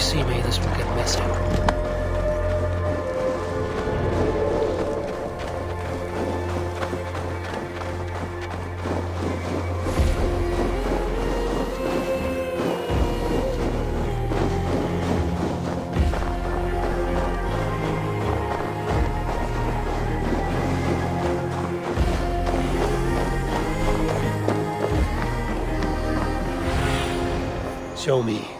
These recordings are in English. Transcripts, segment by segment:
see me, this will get messy. Show me.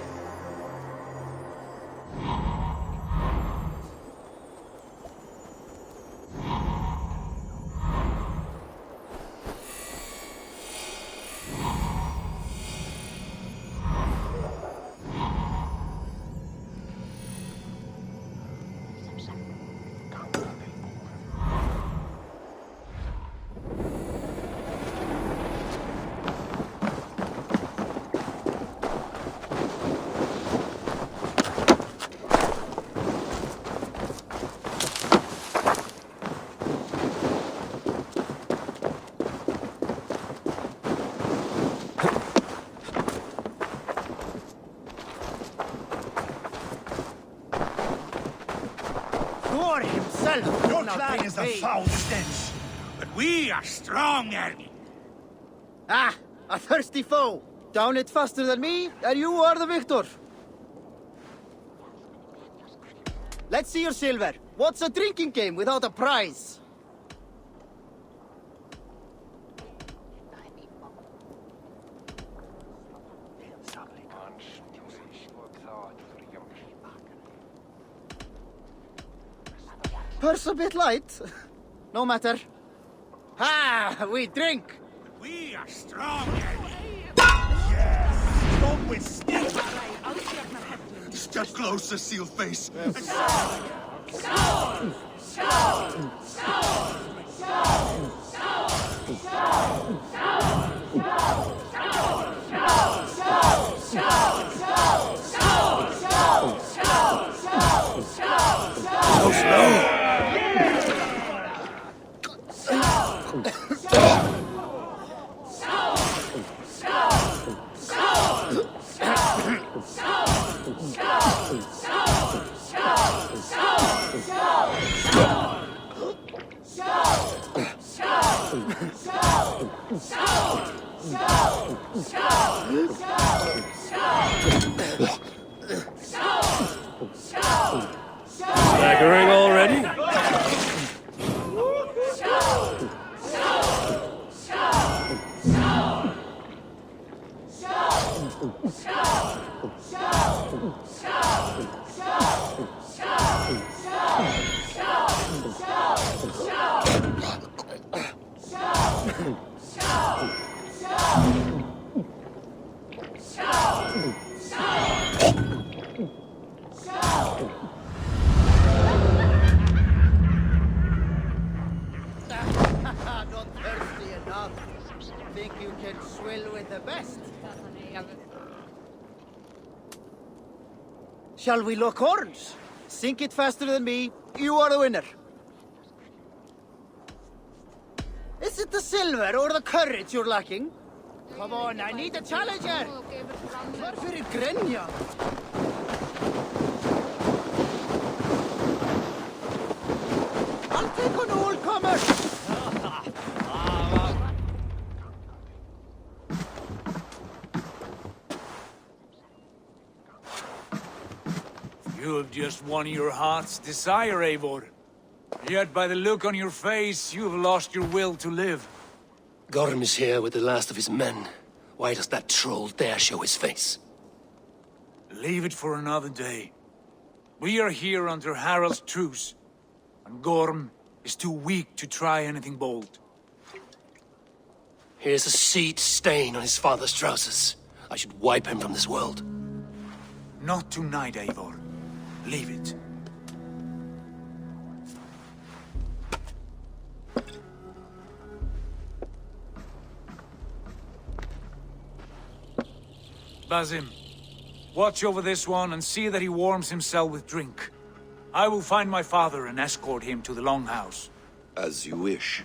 Your clan is a foul stench, but we are strong, Ernie. Ah, a thirsty foe. Down it faster than me, and you are the victor. Let's see your silver. What's a drinking game without a prize? Purse a bit light. No matter. Ha! We drink! We are strong, Ernie. Yes! Strong with steel. Step closer, seal face. So slow. Staggering already? Not thirsty enough. Think you can swill with the best? Shall we lock horns? Sink it faster than me. You are the winner. Is it the silver or the courage you're lacking? Come on, I need a challenger. Varför är Grenja? I'll take on all comers. You have just won your heart's desire, Eivor. Yet by the look on your face, you have lost your will to live. Gorm is here with the last of his men. Why does that troll dare show his face? Leave it for another day. We are here under Harald's truce, and Gorm is too weak to try anything bold. Here's a seed stain on his father's trousers. I should wipe him from this world. Not tonight, Eivor. Leave it. Basim, watch over this one and see that he warms himself with drink. I will find my father and escort him to the Longhouse. As you wish.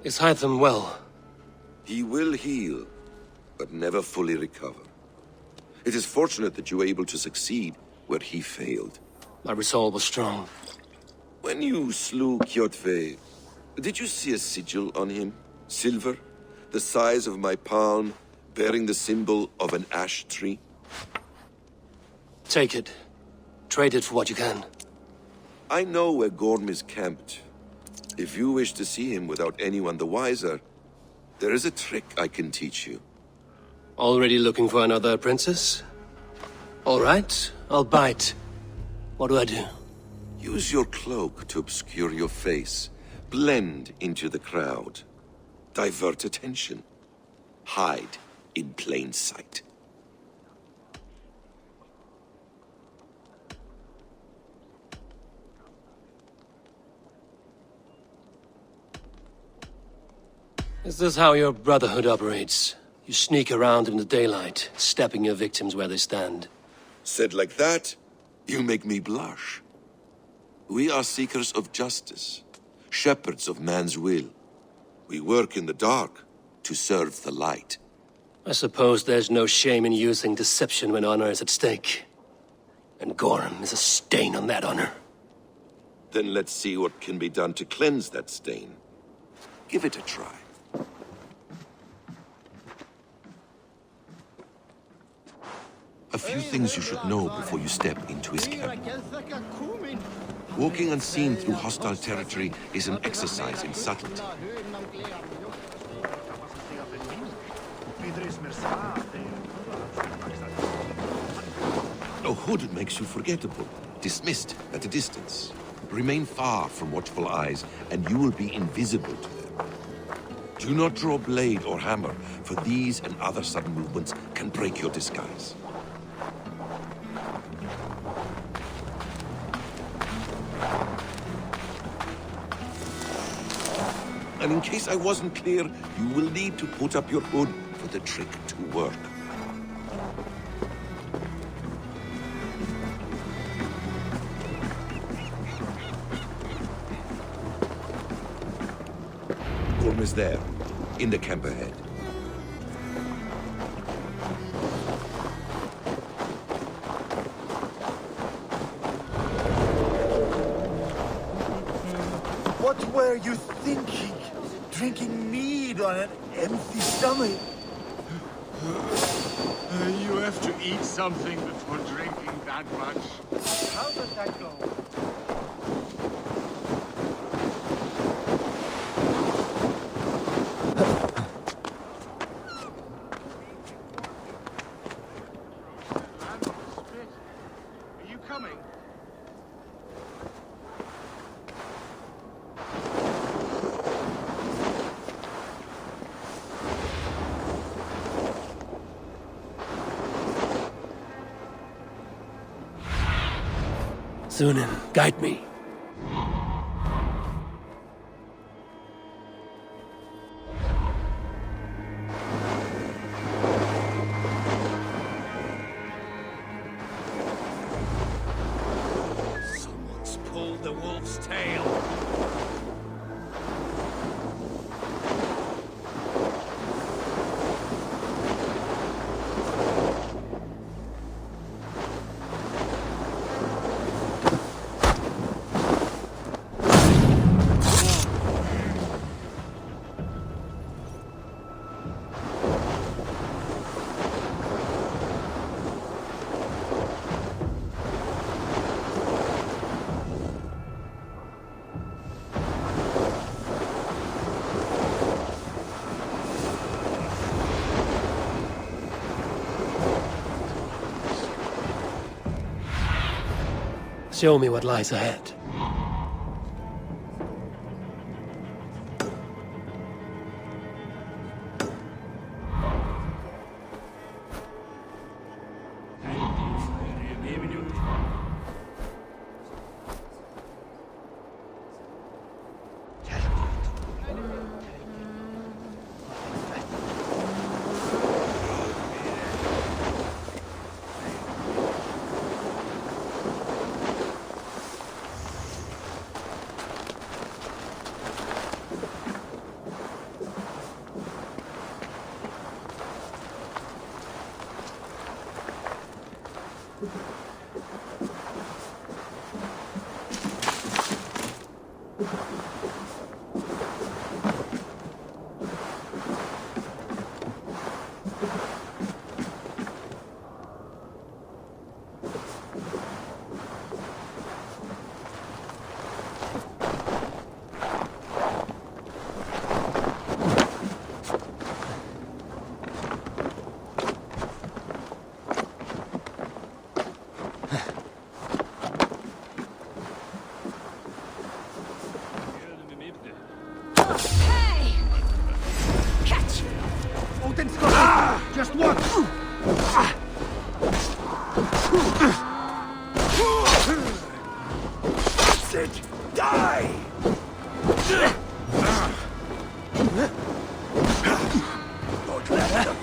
Is Hytham well? He will heal, but never fully recover. It is fortunate that you were able to succeed where he failed. My resolve was strong. When you slew Kjotve, did you see a sigil on him? Silver? The size of my palm, bearing the symbol of an ash tree? Take it. Trade it for what you can. I know where Gorm is camped. If you wish to see him without anyone the wiser, there is a trick I can teach you. Already looking for another princess? All right, I'll bite. What do I do? Use your cloak to obscure your face. Blend into the crowd. Divert attention. Hide in plain sight. Is this how your Brotherhood operates? You sneak around in the daylight, stepping your victims where they stand. Said like that, you make me blush. We are seekers of justice, shepherds of man's will. We work in the dark to serve the light. I suppose there's no shame in using deception when honor is at stake. And Gorm is a stain on that honor. Then let's see what can be done to cleanse that stain. Give it a try. A few things you should know before you step into his camp. Walking unseen through hostile territory is an exercise in subtlety. A hood makes you forgettable, dismissed at a distance. Remain far from watchful eyes, and you will be invisible to them. Do not draw blade or hammer, for these and other sudden movements can break your disguise. And in case I wasn't clear, you will need to put up your hood for the trick to work. Gorm is there, in the camp ahead. What were you thinking? Drinking mead on an empty stomach? You have to eat something before drinking that much. How does that go? Are you coming? Sunan, guide me. Someone's pulled the wolf's tail. Show me what lies ahead. Just watch! That's it! Die! Don't let the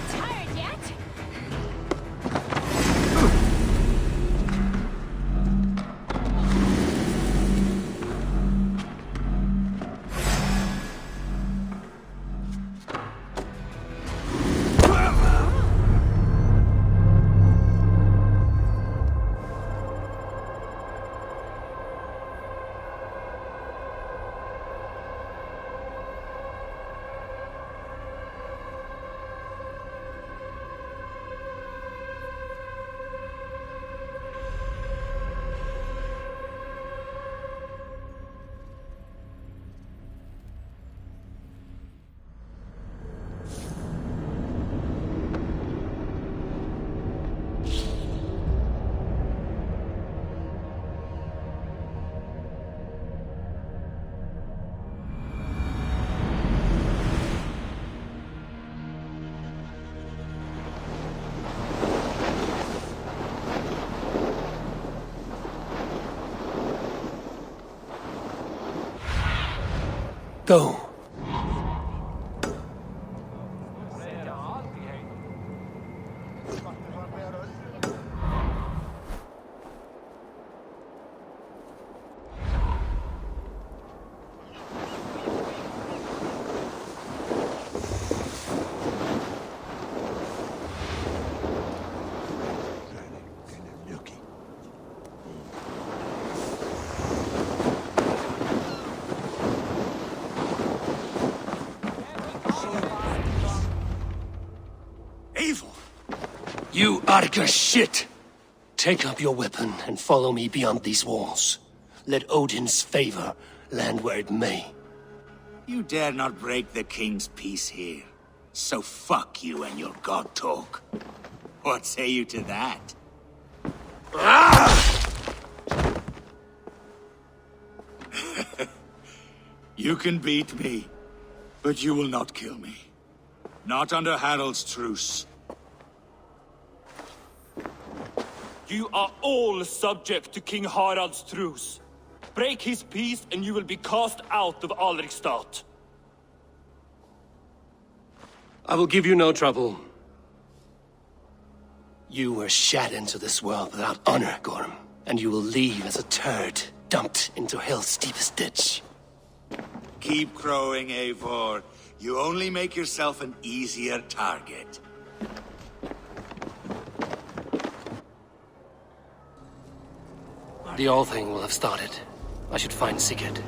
Tired yet? Go. You Arca shit! Take up your weapon and follow me beyond these walls. Let Odin's favor land where it may. You dare not break the king's peace here. So fuck you and your god talk. What say you to that? You can beat me, but you will not kill me. Not under Harald's truce. You are all subject to King Harald's truce. Break his peace and you will be cast out of Alrikstad. I will give you no trouble. You were shat into this world without honor, Gorm, and you will leave as a turd dumped into hell's deepest ditch. Keep crowing, Eivor. You only make yourself an easier target. The All Thing will have started. I should find Sigurd.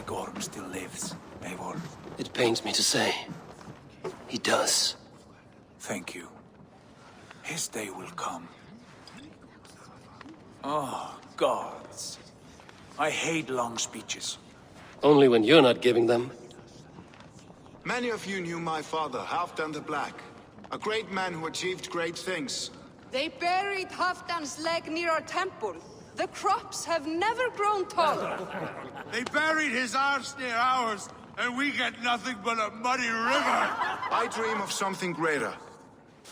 Gorm still lives, Eivor. It pains me to say. He does. Thank you. His day will come. Oh, gods. I hate long speeches. Only when you're not giving them. Many of you knew my father, Halfdan the Black. A great man who achieved great things. They buried Halfdan's leg near our temple. The crops have never grown taller. They buried his arse near ours, and we get nothing but a muddy river. I dream of something greater.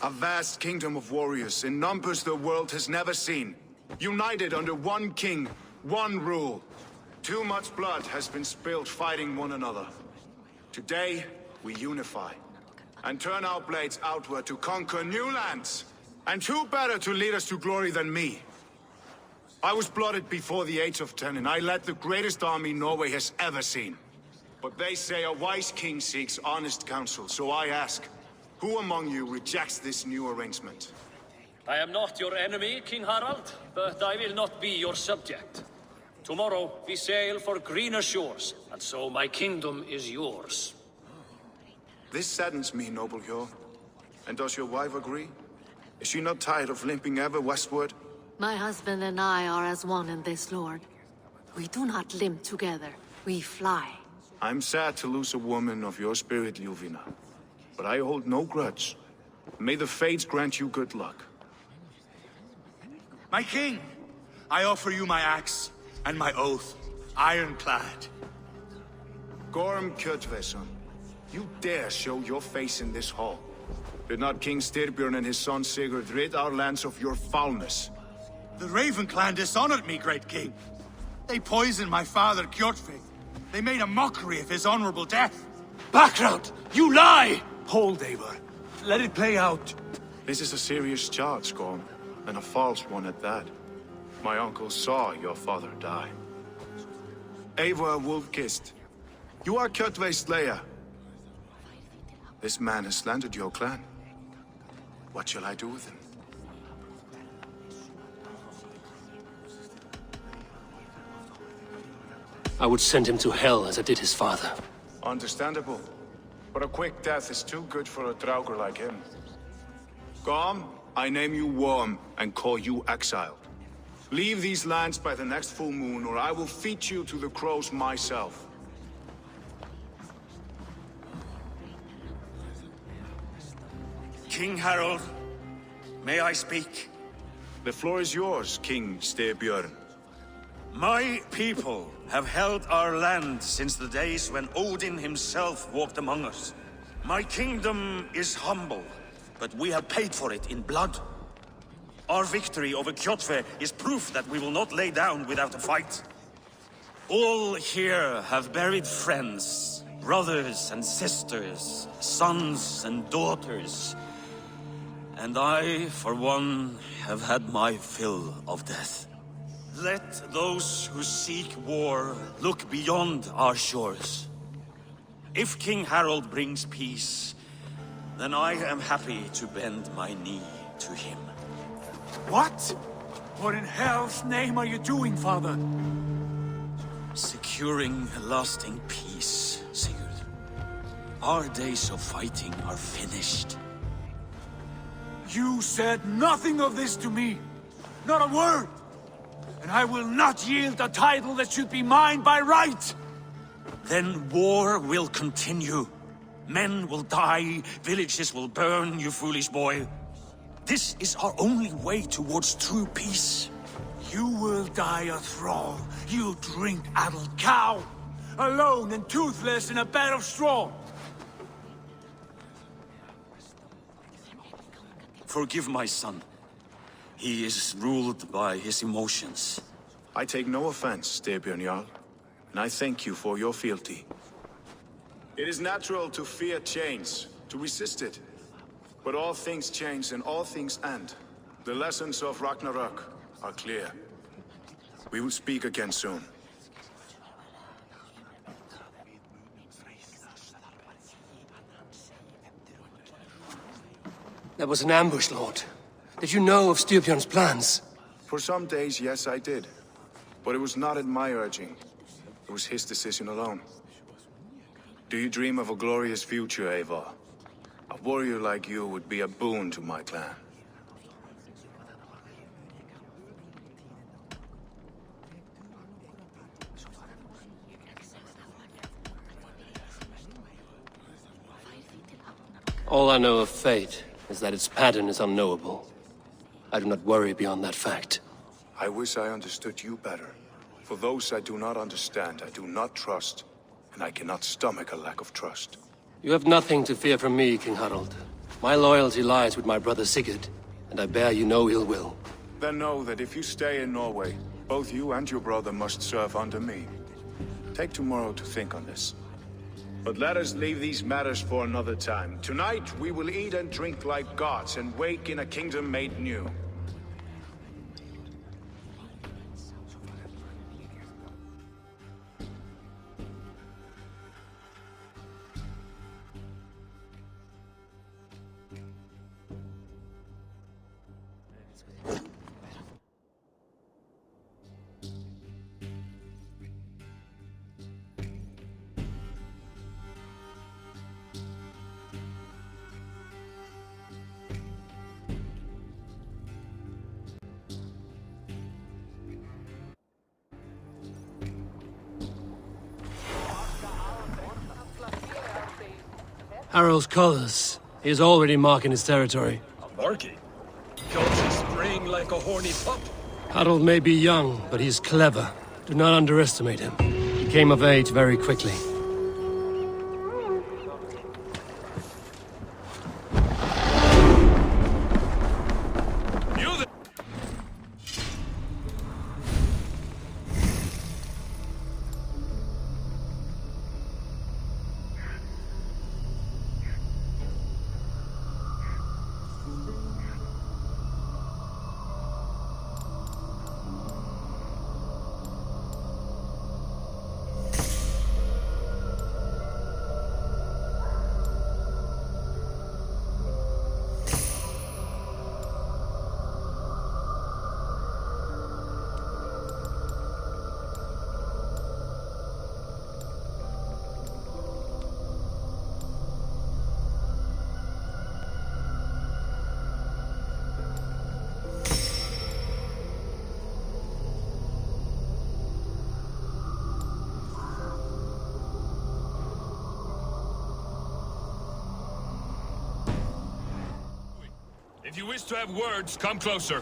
A vast kingdom of warriors in numbers the world has never seen. United under one king, one rule. Too much blood has been spilled fighting one another. Today, we unify. And turn our blades outward to conquer new lands. And who better to lead us to glory than me? I was blooded before the age of 10, and I led the greatest army Norway has ever seen. But they say a wise king seeks honest counsel, so I ask, who among you rejects this new arrangement? I am not your enemy, King Harald, but I will not be your subject. Tomorrow we sail for greener shores, and so my kingdom is yours. This saddens me, noble Hjor. And does your wife agree? Is she not tired of limping ever westward? My husband and I are as one in this, Lord. We do not limp together, we fly. I'm sad to lose a woman of your spirit, Ljuvina. But I hold no grudge. May the fates grant you good luck. My king, I offer you my axe and my oath, ironclad. Gorm Kjotveson, you dare show your face in this hall. Did not King Styrbjörn and his son Sigurd rid our lands of your foulness? The Raven clan dishonored me, great king. They poisoned my father, Kjotve. They made a mockery of his honorable death. Background! You lie! Hold, Eivor. Let it play out. This is a serious charge, Gorm, and a false one at that. My uncle saw your father die. Eivor Wolfkist, you are Kjotve's slayer. This man has slandered your clan. What shall I do with him? I would send him to hell as I did his father. Understandable. But a quick death is too good for a Draugr like him. Gorm, I name you Worm and call you exiled. Leave these lands by the next full moon, or I will feed you to the crows myself. King Harald, may I speak? The floor is yours, King Styrbjörn. My people have held our land since the days when Odin himself walked among us. My kingdom is humble, but we have paid for it in blood. Our victory over Kjotve is proof that we will not lay down without a fight. All here have buried friends, brothers and sisters, sons and daughters. And I, for one, have had my fill of death. Let those who seek war look beyond our shores. If King Harald brings peace, then I am happy to bend my knee to him. What? What in hell's name are you doing, father? Securing lasting peace, Sigurd. Our days of fighting are finished. You said nothing of this to me. Not a word. And I will not yield a title that should be mine by right. Then war will continue. Men will die, villages will burn, you foolish boy. This is our only way towards true peace. You will die a thrall. You'll drink addled cow. Alone and toothless in a bed of straw. Forgive my son. He is ruled by his emotions. I take no offense, Styrbjörn Jarl, and I thank you for your fealty. It is natural to fear change, to resist it. But all things change and all things end. The lessons of Ragnarok are clear. We will speak again soon. That was an ambush, Lord. Did you know of Styrbjörn's plans? For some days, yes, I did. But it was not at my urging. It was his decision alone. Do you dream of a glorious future, Eivor? A warrior like you would be a boon to my clan. All I know of fate is that its pattern is unknowable. I do not worry beyond that fact. I wish I understood you better. For those I do not understand, I do not trust, and I cannot stomach a lack of trust. You have nothing to fear from me, King Harald. My loyalty lies with my brother Sigurd, and I bear you no ill will. Then know that if you stay in Norway, both you and your brother must serve under me. Take tomorrow to think on this. But let us leave these matters for another time. Tonight, we will eat and drink like gods and wake in a kingdom made new. Harald's colors. He is already marking his territory. Marking? Goes he spraying like a horny pup? Harald may be young, but he's clever. Do not underestimate him. He came of age very quickly. If you wish to have words, come closer.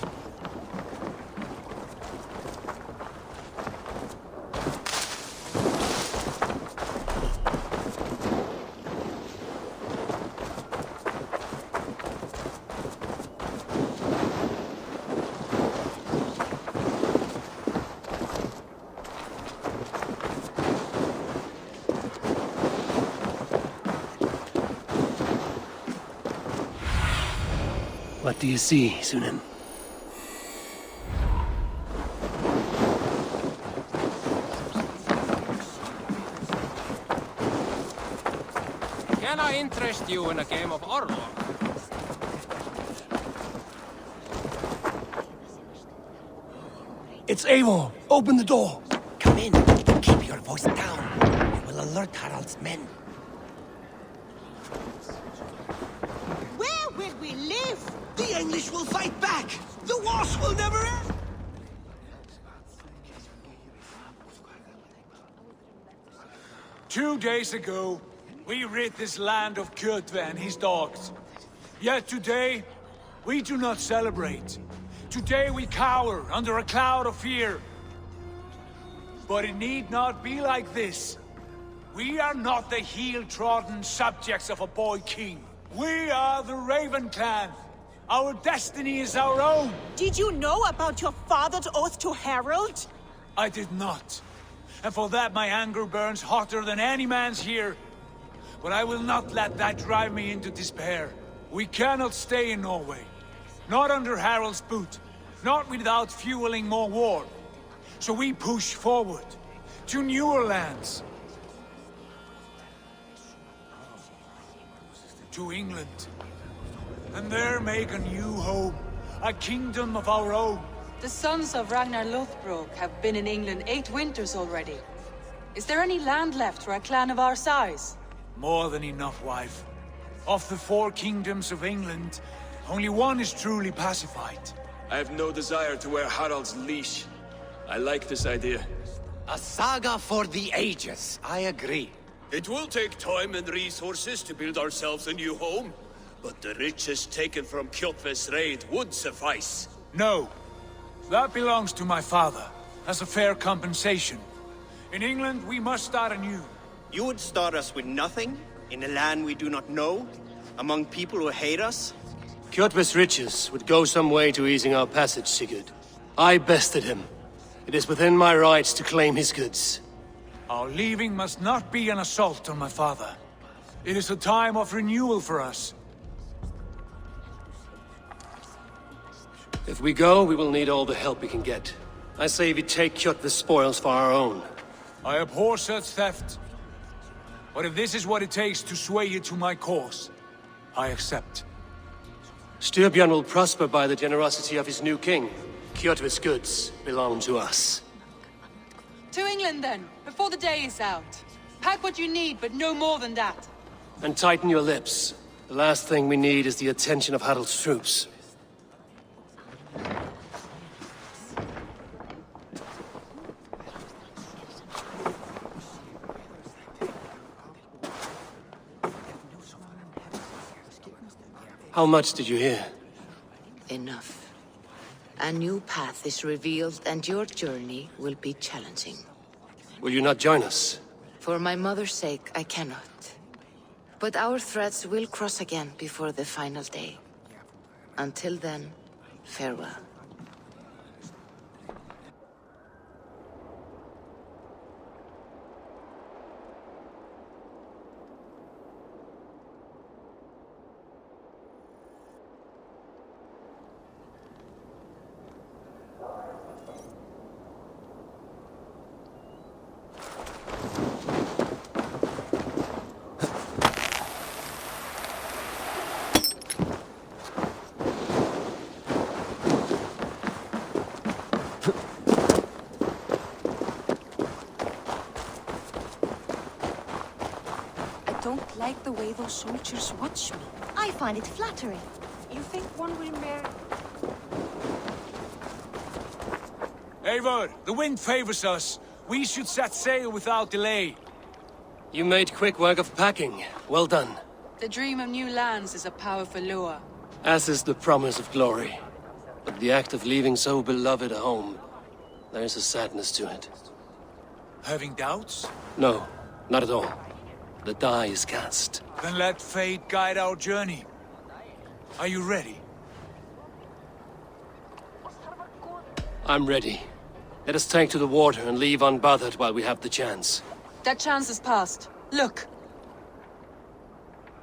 What do you see, Sunan? Can I interest you in a game of Orlog? It's Eivor! Open the door! Come in. Keep your voice down. It will alert Harald's men. Where will we live? The English will fight back! The wars will never end! Two days ago, we rid this land of Kjotve and his dogs. Yet today, we do not celebrate. Today we cower under a cloud of fear. But it need not be like this. We are not the heel-trodden subjects of a boy king. We are the Raven clan. Our destiny is our own. Did you know about your father's oath to Harald? I did not. And for that my anger burns hotter than any man's here. But I will not let that drive me into despair. We cannot stay in Norway. Not under Harald's boot. Not without fueling more war. So we push forward. To newer lands. To England. And there make a new home. A kingdom of our own. The sons of Ragnar Lothbrok have been in England 8 winters already. Is there any land left for a clan of our size? More than enough, wife. Of the 4 kingdoms of England, only one is truly pacified. I have no desire to wear Harald's leash. I like this idea. A saga for the ages, I agree. It will take time and resources to build ourselves a new home, but the riches taken from Kjotve's raid would suffice. No. That belongs to my father, as a fair compensation. In England, we must start anew. You would start us with nothing, in a land we do not know, among people who hate us? Kjotve's riches would go some way to easing our passage, Sigurd. I bested him. It is within my rights to claim his goods. Our leaving must not be an assault on my father. It is a time of renewal for us. If we go, we will need all the help we can get. I say we take Kjotve's spoils for our own. I abhor such theft. But if this is what it takes to sway you to my cause, I accept. Styrbjörn will prosper by the generosity of his new king. Kjotve's goods belong to us. To England, then, before the day is out. Pack what you need, but no more than that. And tighten your lips. The last thing we need is the attention of Harald's troops. How much did you hear? Enough. A new path is revealed, and your journey will be challenging. Will you not join us? For my mother's sake, I cannot. But our threads will cross again before the final day. Until then, farewell. I don't like the way those soldiers watch me. I find it flattering. You think one will marry... Eivor, the wind favors us. We should set sail without delay. You made quick work of packing. Well done. The dream of new lands is a powerful lure. As is the promise of glory. But the act of leaving so beloved a home, there is a sadness to it. Having doubts? No, not at all. The die is cast. Then let fate guide our journey. Are you ready? I'm ready. Let us take to the water and leave unbothered while we have the chance. That chance is past. Look!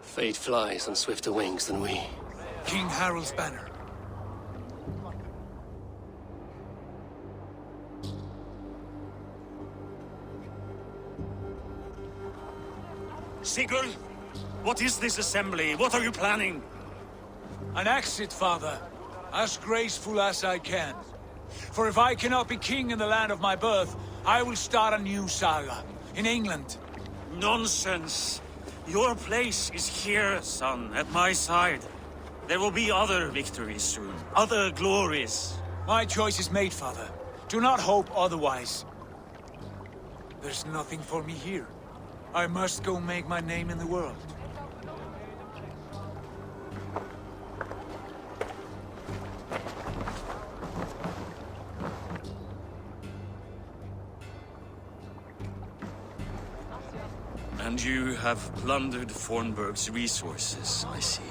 Fate flies on swifter wings than we. King Harald's banner. Sigurd, what is this assembly? What are you planning? An exit, father. As graceful as I can. For if I cannot be king in the land of my birth, I will start a new saga. In England. Nonsense. Your place is here, son, at my side. There will be other victories soon. Other glories. My choice is made, father. Do not hope otherwise. There's nothing for me here. I must go make my name in the world. And you have plundered Fornburg's resources, I see.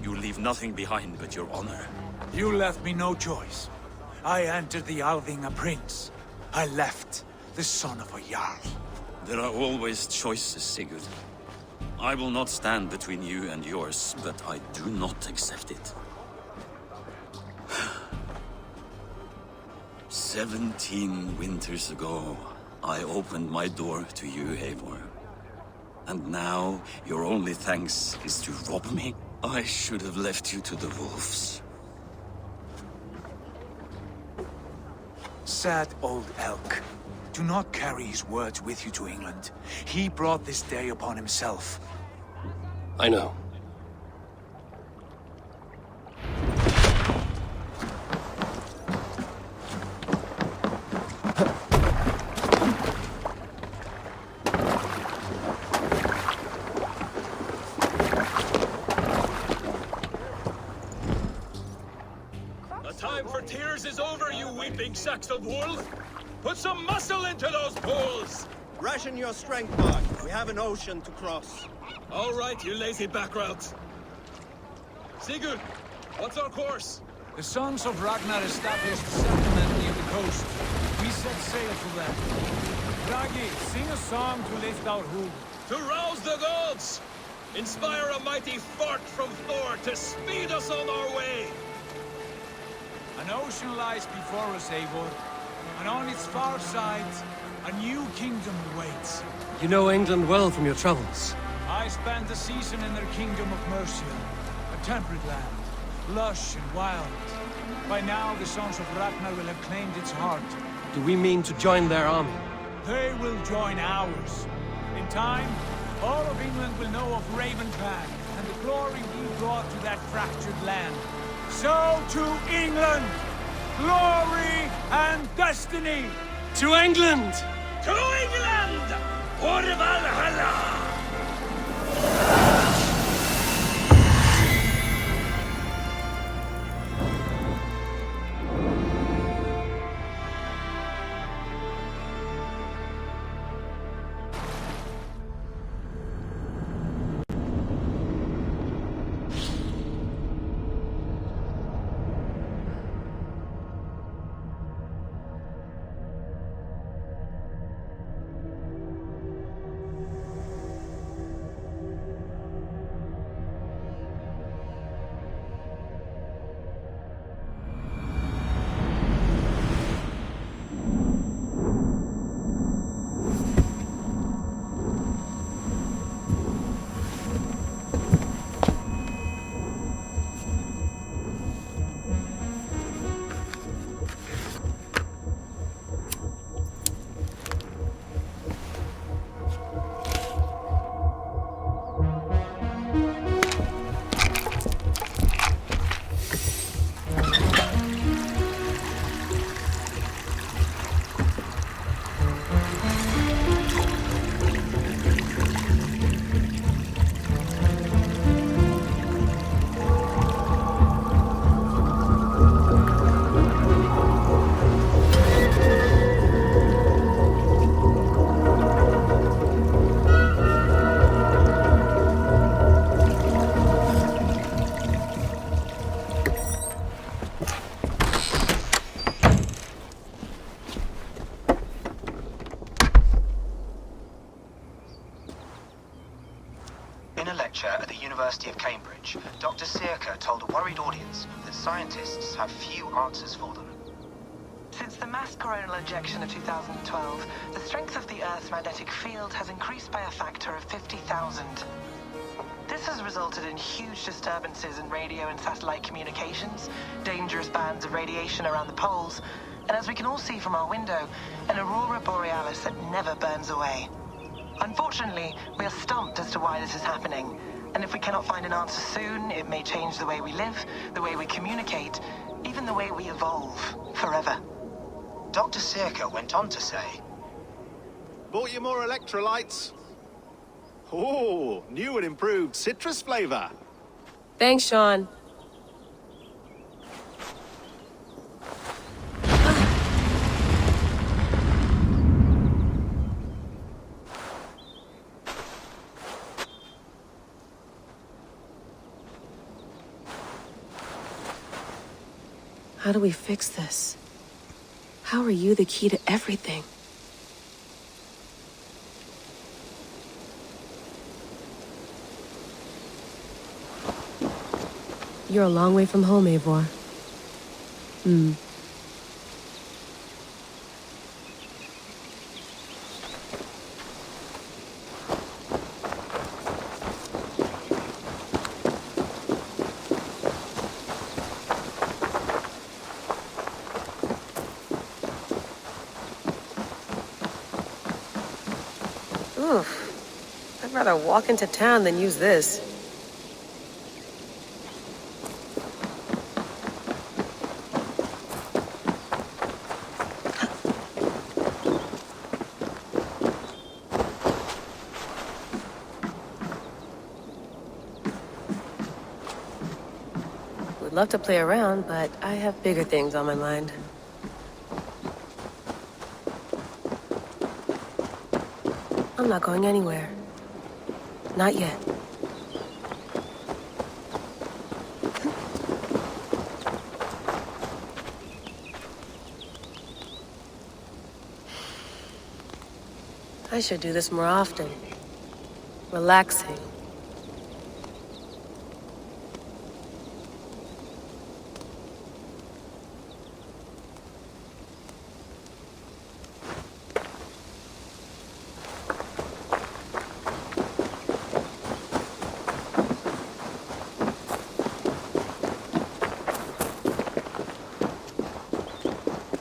You leave nothing behind but your honor. You left me no choice. I entered the Alving a prince. I left the son of a Jarl. There are always choices, Sigurd. I will not stand between you and yours, but I do not accept it. 17 winters ago, I opened my door to you, Eivor. And now, your only thanks is to rob me? I should have left you to the wolves. Sad old elk. Do not carry his words with you to England. He brought this day upon himself. I know. The time for tears is over, you weeping sacks of wool! Put some muscle into those bulls! Ration your strength, Mark. We have an ocean to cross. All right, you lazy backroutes. Sigurd, what's our course? The Sons of Ragnar established a settlement near the coast. We set sail for them. Ragi, sing a song to lift our hoof. To rouse the gods! Inspire a mighty fart from Thor to speed us on our way! An ocean lies before us, Eivor, and on its far side, a new kingdom awaits. You know England well from your travels. I spent a season in their kingdom of Mercia, a temperate land, lush and wild. By now, the Sons of Ragnar will have claimed its heart. Do we mean to join their army? They will join ours. In time, all of England will know of Raven Clan and the glory we brought to that fractured land. So to England! Glory and destiny! To England! To England! For Valhalla! In a lecture at the University of Cambridge, Dr. Circa told a worried audience that scientists have few answers for them. Since the mass coronal ejection of 2012, the strength of the Earth's magnetic field has increased by a factor of 50,000. This has resulted in huge disturbances in radio and satellite communications, dangerous bands of radiation around the poles, and as we can all see from our window, an aurora borealis that never burns away. Unfortunately, we are stumped as to why this is happening, and if we cannot find an answer soon, it may change the way we live, the way we communicate, even the way we evolve, forever. Dr. Circa went on to say, "Bought you more electrolytes? Oh, new and improved citrus flavor." Thanks, Sean. How do we fix this? How are you the key to everything? You're a long way from home, Eivor. Oof. I'd rather walk into town than use this. Would love to play around, but I have bigger things on my mind. I'm not going anywhere. Not yet. I should do this more often. Relaxing.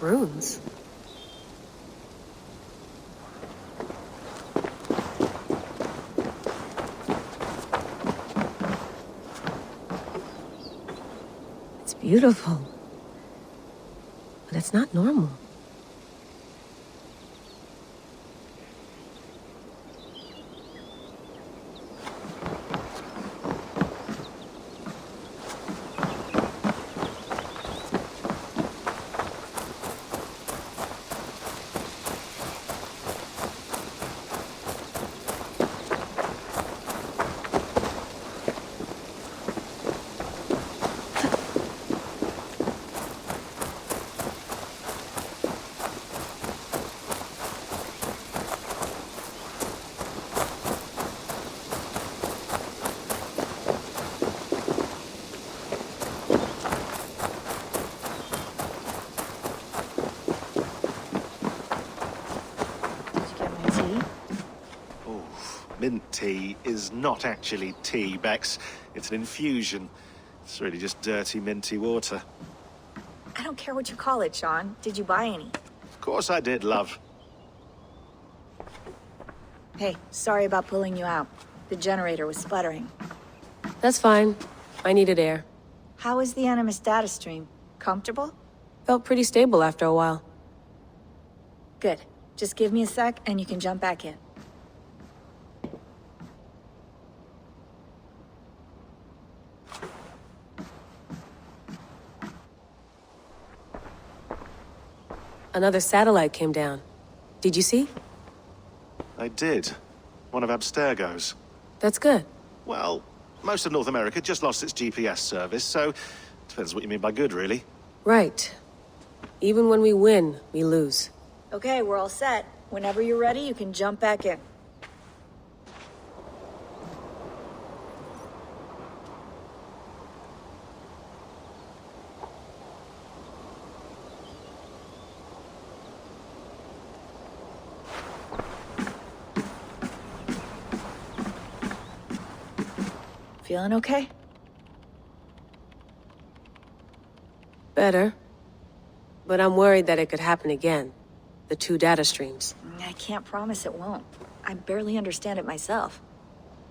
Runes. It's beautiful. But it's not normal. Mint tea is not actually tea, Bex. It's an infusion. It's really just dirty, minty water. I don't care what you call it, Sean. Did you buy any? Of course I did, love. Hey, sorry about pulling you out. The generator was sputtering. That's fine. I needed air. How is the Animus data stream? Comfortable? Felt pretty stable after a while. Good. Just give me a sec and you can jump back in. Another satellite came down. Did you see? I did. One of Abstergo's. That's good. Well, most of North America just lost its GPS service, so depends what you mean by good, really. Right. Even when we win, we lose. Okay, we're all set. Whenever you're ready, you can jump back in. Feeling okay? Better. But I'm worried that it could happen again. The two data streams. I can't promise it won't. I barely understand it myself.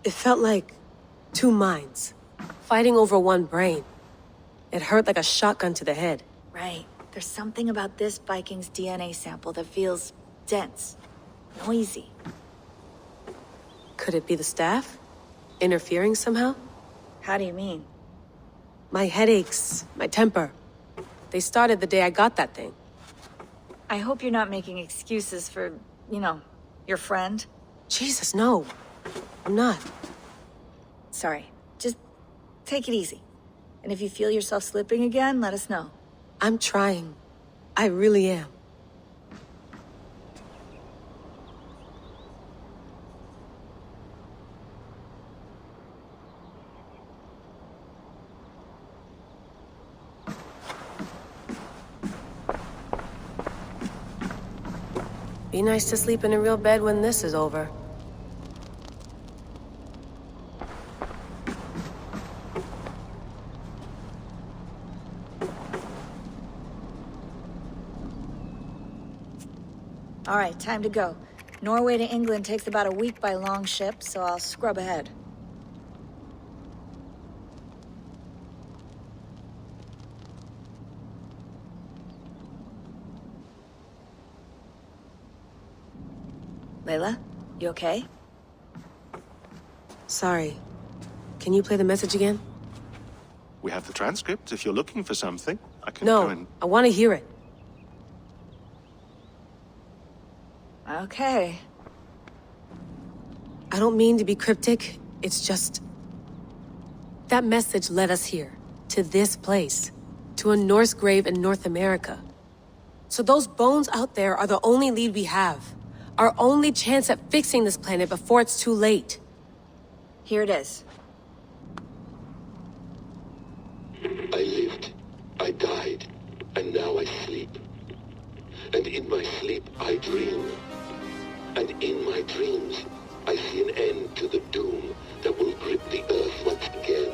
It felt like two minds, fighting over one brain. It hurt like a shotgun to the head. Right. There's something about this Viking's DNA sample that feels dense, noisy. Could it be the staff? Interfering somehow? How do you mean? My headaches, my temper. They started the day I got that thing. I hope you're not making excuses for, you know, your friend. Jesus, no. I'm not. Sorry. Just take it easy. And if you feel yourself slipping again, let us know. I'm trying. I really am. Be nice to sleep in a real bed when this is over. All right, time to go. Norway to England takes about a week by long ship, so I'll scrub ahead. Layla, you okay? Sorry. Can you play the message again? We have the transcript. If you're looking for something, I can No, go and... I want to hear it. Okay. I don't mean to be cryptic. It's just... that message led us here. To this place. To a Norse grave in North America. So those bones out there are the only lead we have. Our only chance at fixing this planet before it's too late. Here it is. I lived, I died, and now I sleep. And in my sleep I dream. And in my dreams I see an end to the doom that will grip the earth once again.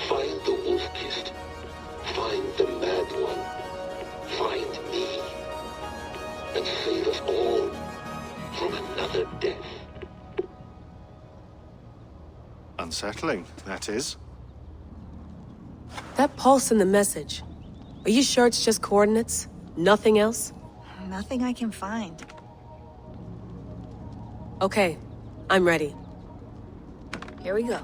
Find the wolf-kissed. Find the mad one. Find me. And save us all from another death. Unsettling, that is. That pulse in the message. Are you sure it's just coordinates? Nothing else? Nothing I can find. Okay, I'm ready. Here we go.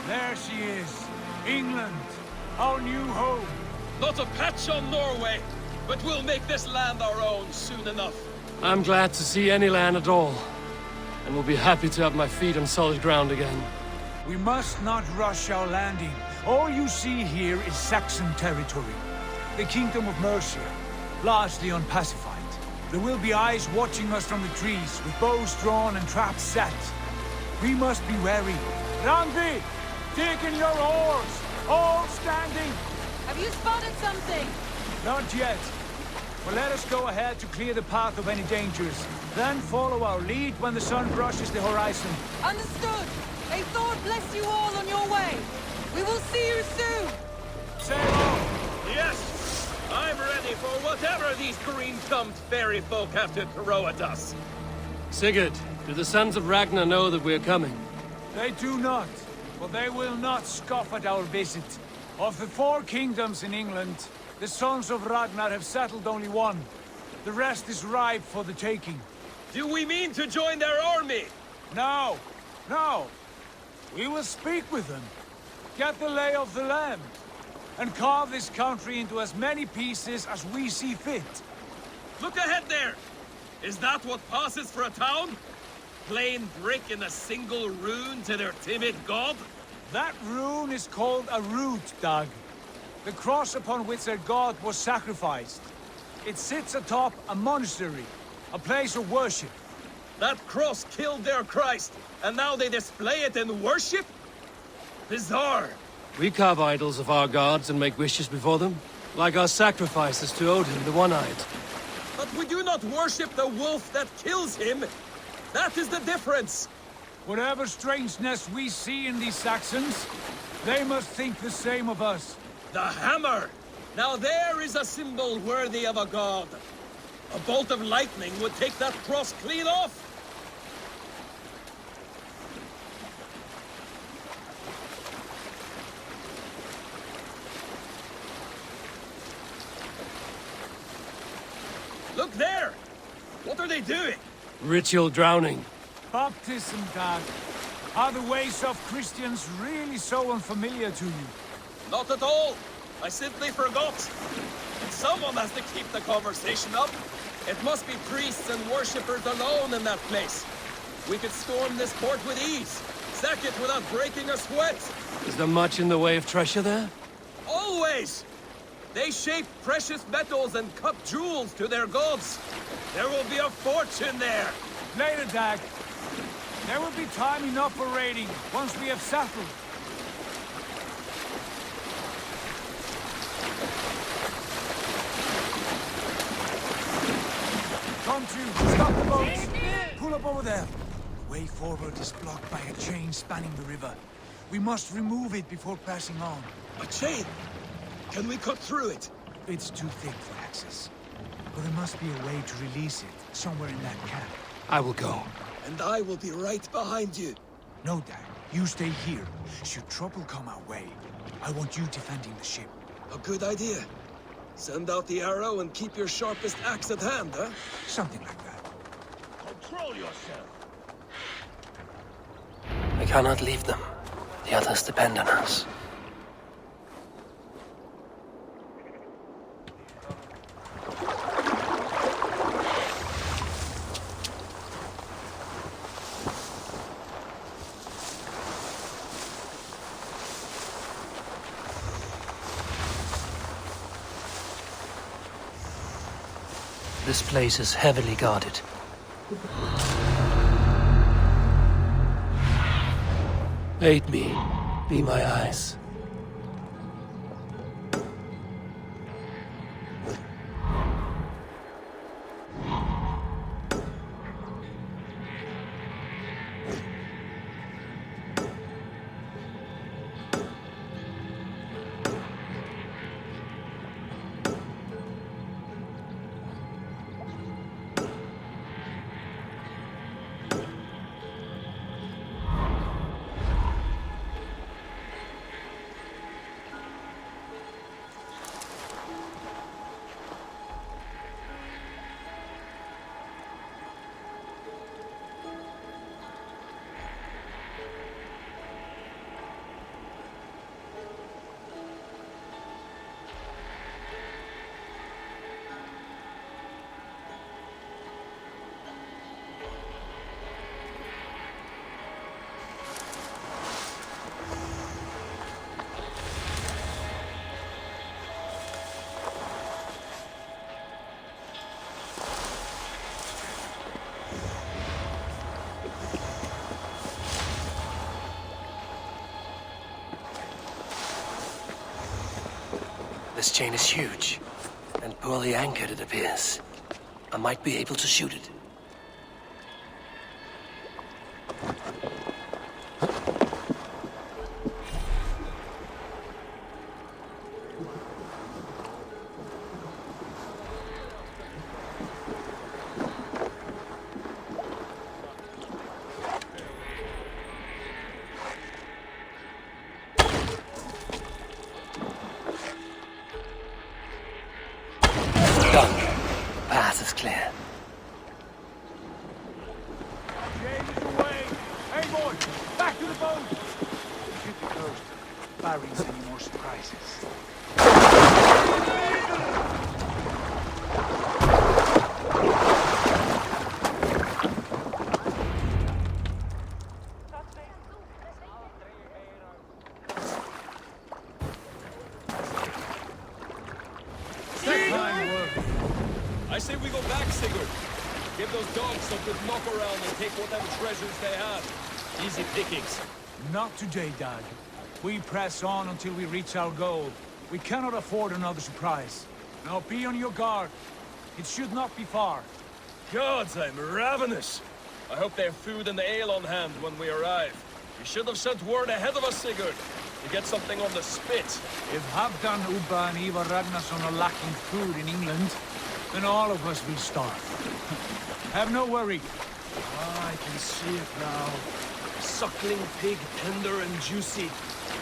There she is. England, our new home. Not a patch on Norway, but we'll make this land our own soon enough. I'm glad to see any land at all. And will be happy to have my feet on solid ground again. We must not rush our landing. All you see here is Saxon territory. The Kingdom of Mercia, largely unpacified. There will be eyes watching us from the trees, with bows drawn and traps set. We must be wary. Randvi, dig in your oars! All standing! Have you spotted something? Not yet. But let us go ahead to clear the path of any dangers. Then follow our lead when the sun brushes the horizon. Understood! May Thor bless you all on your way! We will see you soon! Sail on! Yes! I'm ready for whatever these green-thumbed fairy folk have to throw at us. Sigurd, do the sons of Ragnar know that we're coming? They do not, but they will not scoff at our visit. Of the 4 kingdoms in England, the sons of Ragnar have settled only one. The rest is ripe for the taking. Do we mean to join their army? No, no. We will speak with them, get the lay of the land, and carve this country into as many pieces as we see fit. Look ahead there! Is that what passes for a town? Plain brick in a single rune to their timid god? That rune is called a root, Dag. The cross upon which their god was sacrificed. It sits atop a monastery, a place of worship. That cross killed their Christ, and now they display it in worship? Bizarre. We carve idols of our gods and make wishes before them, like our sacrifices to Odin, the One-Eyed. But we do not worship the wolf that kills him. That is the difference. Whatever strangeness we see in these Saxons, they must think the same of us. The hammer! Now there is a symbol worthy of a god. A bolt of lightning would take that cross clean off. Look there! What are they doing? Ritual drowning. Baptism, Dad. Are the ways of Christians really so unfamiliar to you? Not at all. I simply forgot. And someone has to keep the conversation up. It must be priests and worshippers alone in that place. We could storm this port with ease. Sack it without breaking a sweat. Is there much in the way of treasure there? Always! They shape precious metals and cut jewels to their gods. There will be a fortune there. Later, Dag. There will be time enough for raiding once we have settled. Come to, stop the boats. Pull up over there. The way forward is blocked by a chain spanning the river. We must remove it before passing on. A chain? Can we cut through it? It's too thick for access. But there must be a way to release it, somewhere in that camp. I will go. And I will be right behind you. No, Dad. You stay here. Should trouble come our way, I want you defending the ship. A good idea. Send out the arrow and keep your sharpest axe at hand, huh? Something like that. Control yourself. I cannot leave them. The others depend on us. This place is heavily guarded. Aid me. Be my eyes. This chain is huge, and poorly anchored, it appears. I might be able to shoot it. Done. The path is clear. James away! Hey, boy! Back to the boat! Should be closed. Barry's any more surprises. I say we go back, Sigurd. Give those dogs some good knock around and take whatever treasures they have. Easy pickings. Not today, Dad. We press on until we reach our goal. We cannot afford another surprise. Now be on your guard. It should not be far. Gods, I'm ravenous. I hope they have food and ale on hand when we arrive. You should have sent word ahead of us, Sigurd, to get something on the spit. If Halfdan, Ubba and Ivar Ragnarsson are lacking food in England, then all of us will starve. Have no worry. Ah, I can see it now. Suckling pig, tender and juicy.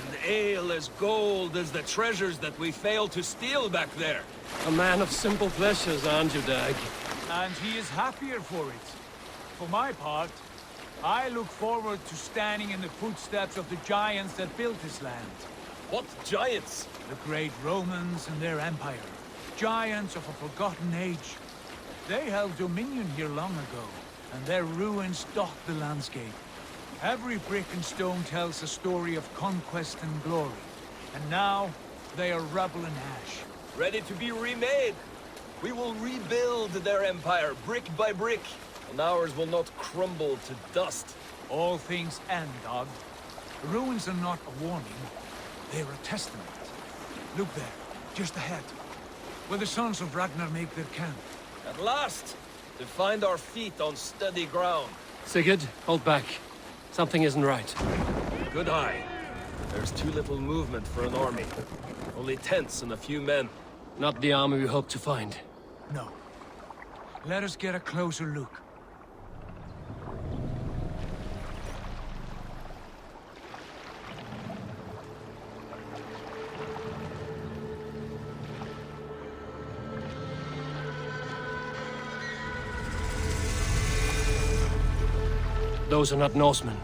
And ale as gold as the treasures that we failed to steal back there. A man of simple pleasures, aren't you, Dag? And he is happier for it. For my part, I look forward to standing in the footsteps of the giants that built this land. What giants? The great Romans and their empire. Giants of a forgotten age. They held dominion here long ago, and their ruins dot the landscape. Every brick and stone tells a story of conquest and glory. And now, they are rubble and ash. Ready to be remade. We will rebuild their empire brick by brick, and ours will not crumble to dust. All things end, Dog. The ruins are not a warning, they are a testament. Look there, just ahead, where the sons of Ragnar make their camp. At last, to find our feet on steady ground. Sigurd, hold back. Something isn't right. Good eye. There's too little movement for an army. Only tents and a few men. Not the army we hoped to find. No. Let us get a closer look. Those are not Norsemen.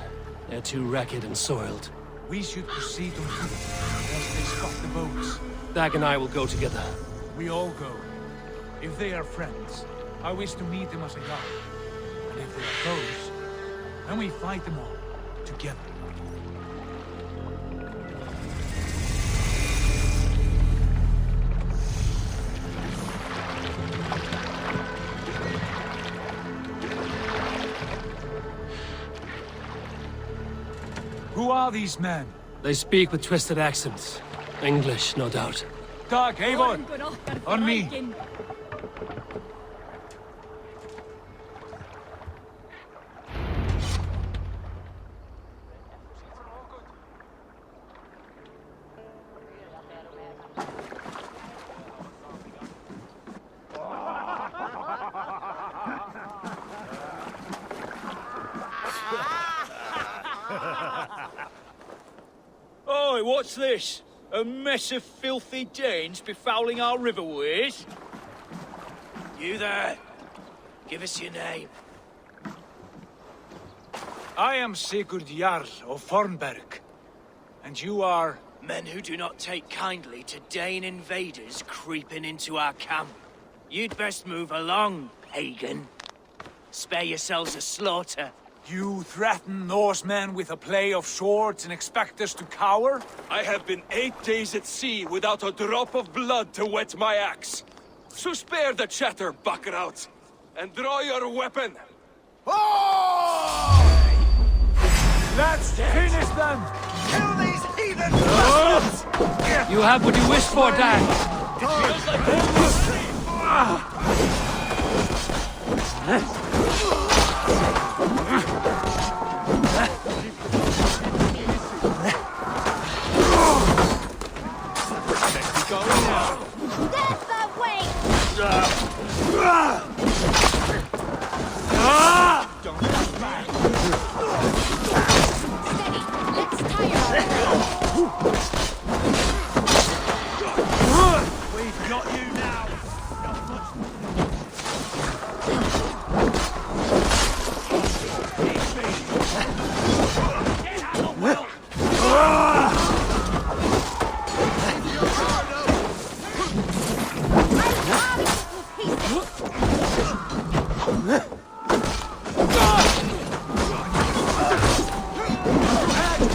They're too ragged and soiled. We should proceed on foot, lest they spot the boats. Dag and I will go together. We all go. If they are friends, I wish to meet them as a guide. And if they are foes, then we fight them all, together. Who are these men? They speak with twisted accents. English, no doubt. Dag, Eivor! On me! Oi, what's this? A mess of filthy Danes befouling our riverways? You there. Give us your name. I am Sigurd Jarl of Fornberg. And you are... Men who do not take kindly to Dane invaders creeping into our camp. You'd best move along, pagan. Spare yourselves a slaughter. You threaten Norsemen with a play of swords and expect us to cower? I have been 8 days at sea without a drop of blood to wet my axe. So spare the chatter, buckerout, and draw your weapon. Let's finish them! Kill these heathen bastards! You have what you wished for, Dag. It feels like home. Death that way! Don't look back. Steady, let's tire We've got you now. Not much. Get out of the well.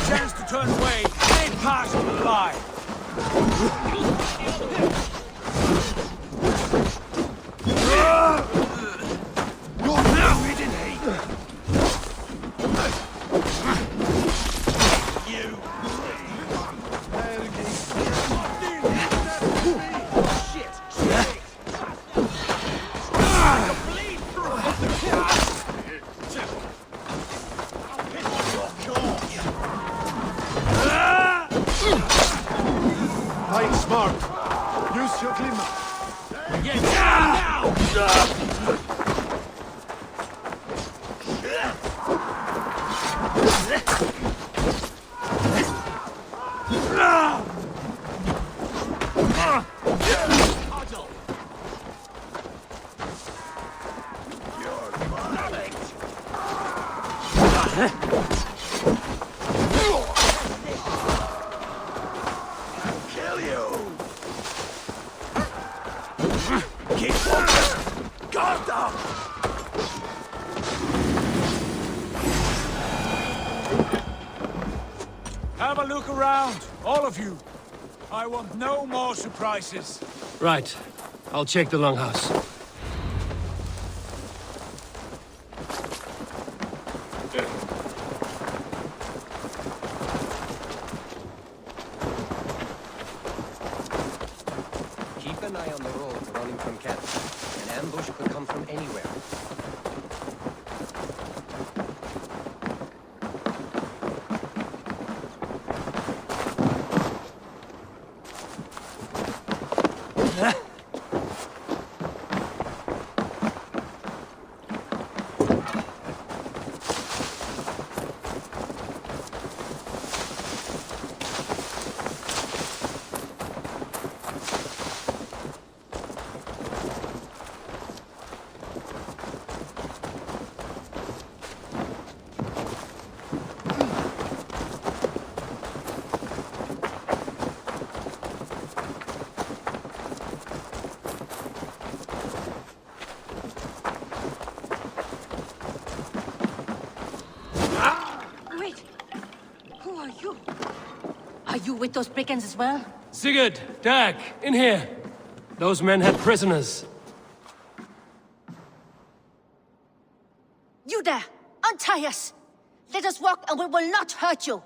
Chance to turn away, ain't passing by. Fight smart. Use your glimmer. Get down now! Kill you! Keep focused! Guard up! Have a look around, all of you. I want no more surprises. Right. I'll check the longhouse. Keep an eye on the roads running from camp. An ambush could come from anywhere. Are you with those brigands as well? Sigurd, Dag, in here. Those men had prisoners. You there! Untie us! Let us walk and we will not hurt you!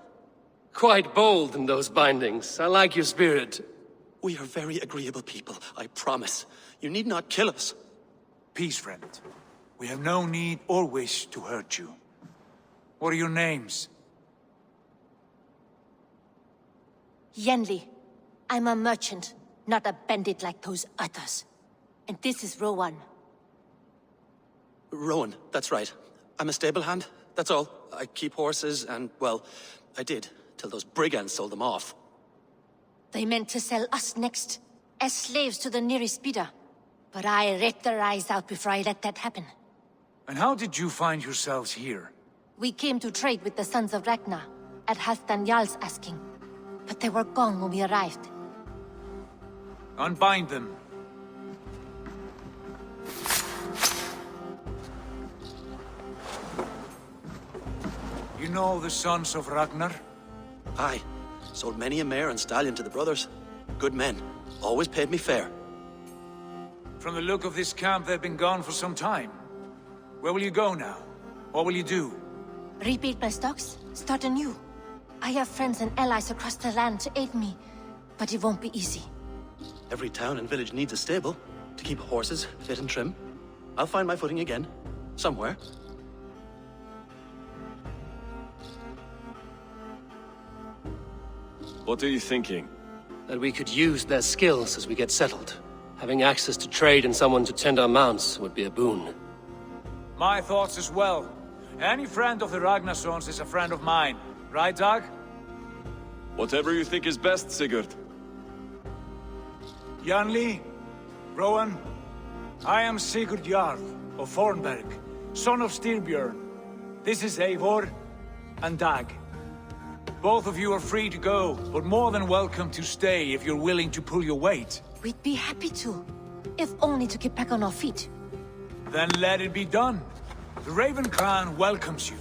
Quite bold in those bindings. I like your spirit. We are very agreeable people, I promise. You need not kill us. Peace, friend. We have no need or wish to hurt you. What are your names? Yenli. I'm a merchant, not a bandit like those others. And this is Rowan. Rowan, that's right. I'm a stable hand, that's all. I keep horses and, well, I did, till those brigands sold them off. They meant to sell us next, as slaves to the nearest bidder. But I ripped their eyes out before I let that happen. And how did you find yourselves here? We came to trade with the Sons of Ragnar, at Halfdan Jarl's asking. But they were gone when we arrived. Unbind them. You know the Sons of Ragnar? Aye. Sold many a mare and stallion to the brothers. Good men. Always paid me fair. From the look of this camp, they've been gone for some time. Where will you go now? What will you do? Rebuild my stocks, start anew. I have friends and allies across the land to aid me, but it won't be easy. Every town and village needs a stable to keep horses fit and trim. I'll find my footing again. Somewhere. What are you thinking? That we could use their skills as we get settled. Having access to trade and someone to tend our mounts would be a boon. My thoughts as well. Any friend of the Ragnarsons is a friend of mine. Right, Dag? Whatever you think is best, Sigurd. Janli, Rowan, I am Sigurd Jarl of Fornberg, son of Styrbjörn. This is Eivor and Dag. Both of you are free to go, but more than welcome to stay if you're willing to pull your weight. We'd be happy to, if only to get back on our feet. Then let it be done. The Raven clan welcomes you.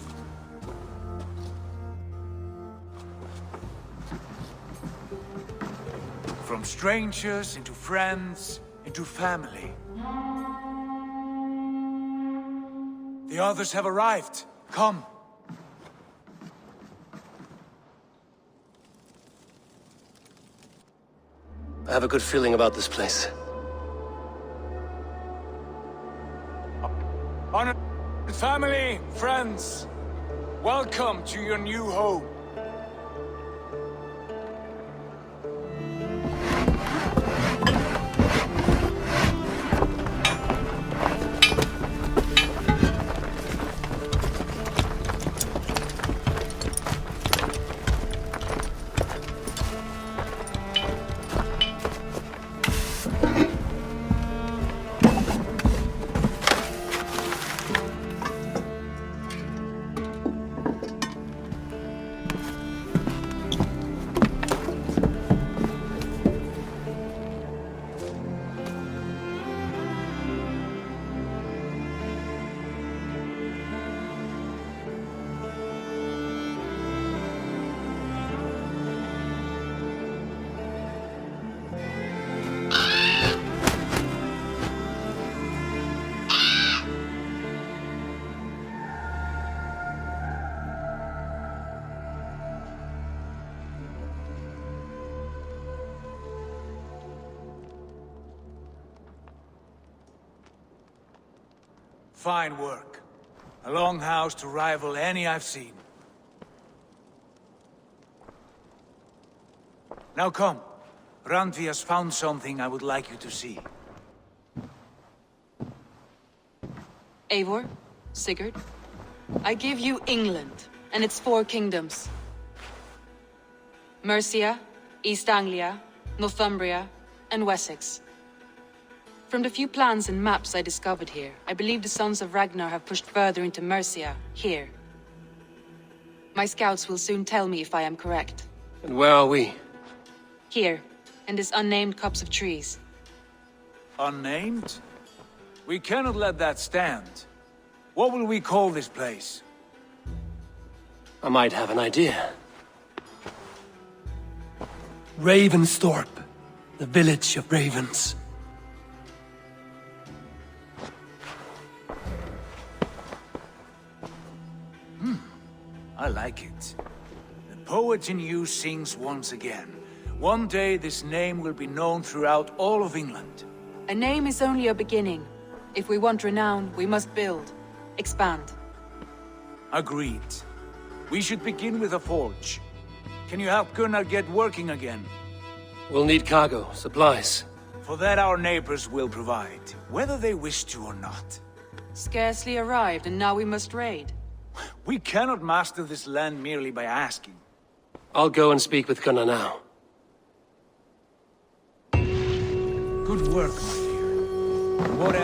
From strangers into friends, into family. The others have arrived. Come. I have a good feeling about this place. Honored family, friends, welcome to your new home. Fine work. A longhouse to rival any I've seen. Now come. Randvi has found something I would like you to see. Eivor, Sigurd, I give you England and its 4 kingdoms. Mercia, East Anglia, Northumbria, and Wessex. From the few plans and maps I discovered here, I believe the Sons of Ragnar have pushed further into Mercia, here. My scouts will soon tell me if I am correct. And where are we? Here, in this unnamed copse of trees. Unnamed? We cannot let that stand. What will we call this place? I might have an idea. Ravensthorpe, the village of ravens. I like it. The poet in you sings once again. One day this name will be known throughout all of England. A name is only a beginning. If we want renown, we must build, expand. Agreed. We should begin with a forge. Can you help Gunnar get working again? We'll need cargo, supplies. For that our neighbors will provide, whether they wish to or not. Scarcely arrived, and now we must raid. We cannot master this land merely by asking. I'll go and speak with Gunnar now. Good work, my dear. What